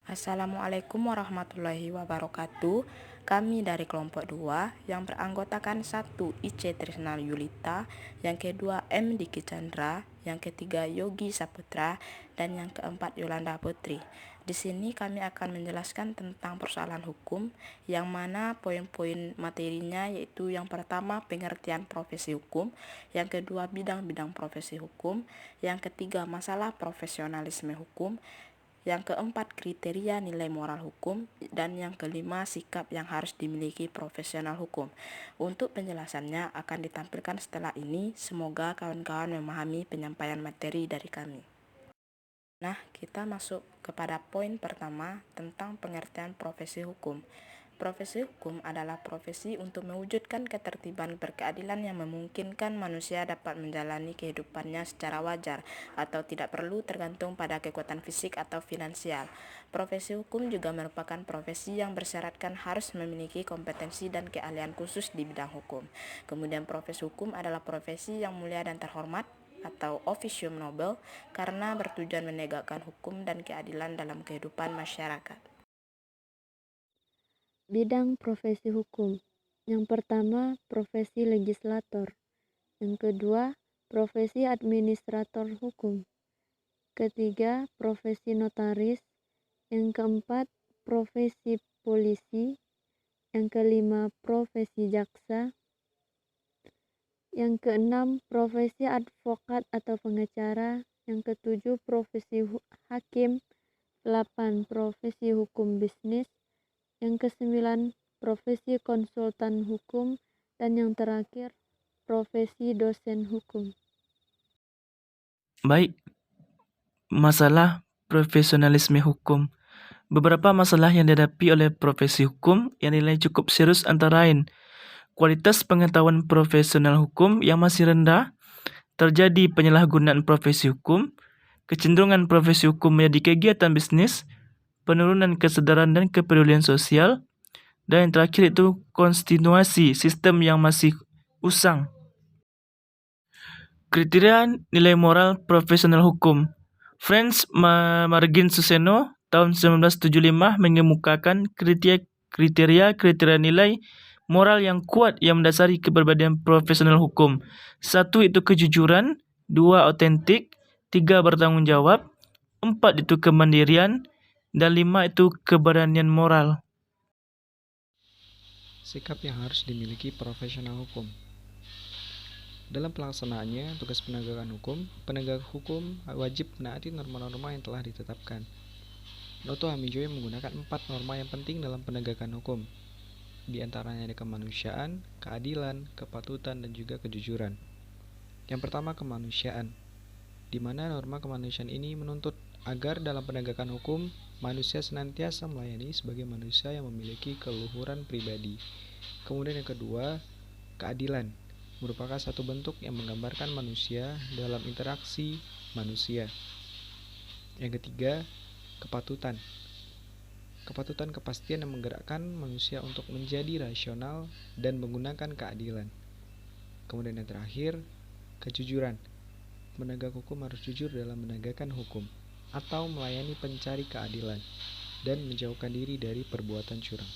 Assalamualaikum warahmatullahi wabarakatuh. Kami dari kelompok 2 yang beranggotakan 1 Ice Trisnal Yulita, yang kedua M Diki Chandra, yang ketiga Yogi Saputra, dan yang keempat Yolanda Putri. Di sini kami akan menjelaskan tentang persoalan hukum, yang mana poin-poin materinya yaitu yang pertama pengertian profesi hukum, yang kedua bidang-bidang profesi hukum, yang ketiga masalah profesionalisme hukum, yang keempat kriteria nilai moral hukum, dan yang kelima sikap yang harus dimiliki profesional hukum. Untuk penjelasannya akan ditampilkan setelah ini. Semoga kawan-kawan memahami penyampaian materi dari kami. Nah, kita masuk kepada poin pertama tentang pengertian profesi hukum. Profesi hukum adalah profesi untuk mewujudkan ketertiban berkeadilan yang memungkinkan manusia dapat menjalani kehidupannya secara wajar atau tidak perlu tergantung pada kekuatan fisik atau finansial. Profesi hukum juga merupakan profesi yang bersyaratkan harus memiliki kompetensi dan keahlian khusus di bidang hukum. Kemudian profesi hukum adalah profesi yang mulia dan terhormat atau officium noble karena bertujuan menegakkan hukum dan keadilan dalam kehidupan masyarakat. Bidang profesi hukum. Yang pertama, profesi legislator. Yang kedua, profesi administrator hukum. Ketiga, profesi notaris. Yang keempat, profesi polisi. Yang kelima, profesi jaksa. Yang keenam, profesi advokat atau pengacara. Yang ketujuh, profesi hakim. 8. Profesi hukum bisnis. Yang kesembilan, profesi konsultan hukum. Dan yang terakhir, profesi dosen hukum. Baik, masalah profesionalisme hukum. Beberapa masalah yang dihadapi oleh profesi hukum yang dinilai cukup serius antara lain kualitas pengetahuan profesional hukum yang masih rendah, terjadi penyalahgunaan profesi hukum, kecenderungan profesi hukum menjadi kegiatan bisnis, penurunan kesadaran dan kepedulian sosial, dan yang terakhir itu kontinuasi sistem yang masih usang. Kriteria nilai moral profesional hukum. Franz Margin Suseno tahun 1975 mengemukakan kriteria nilai moral yang kuat yang mendasari kepribadian profesional hukum. 1 itu kejujuran, 2 otentik, 3 bertanggung jawab, 4 itu kemandirian, dan 5 itu keberanian moral. Sikap yang harus dimiliki profesional hukum. Dalam pelaksanaannya, tugas penegakan hukum, penegak hukum wajib menaati norma-norma yang telah ditetapkan. Noto Hamijoyo menggunakan 4 norma yang penting dalam penegakan hukum. Di antaranya ada kemanusiaan, keadilan, kepatutan, dan juga kejujuran. Yang pertama, kemanusiaan, di mana norma kemanusiaan ini menuntut agar dalam penegakan hukum, manusia senantiasa melayani sebagai manusia yang memiliki keluhuran pribadi. Kemudian yang kedua, keadilan, merupakan satu bentuk yang menggambarkan manusia dalam interaksi manusia. Yang ketiga, kepatutan. Kepatutan kepastian yang menggerakkan manusia untuk menjadi rasional dan menggunakan keadilan. Kemudian yang terakhir, kejujuran. Penegak hukum harus jujur dalam menegakkan hukum atau melayani pencari keadilan dan menjauhkan diri dari perbuatan curang.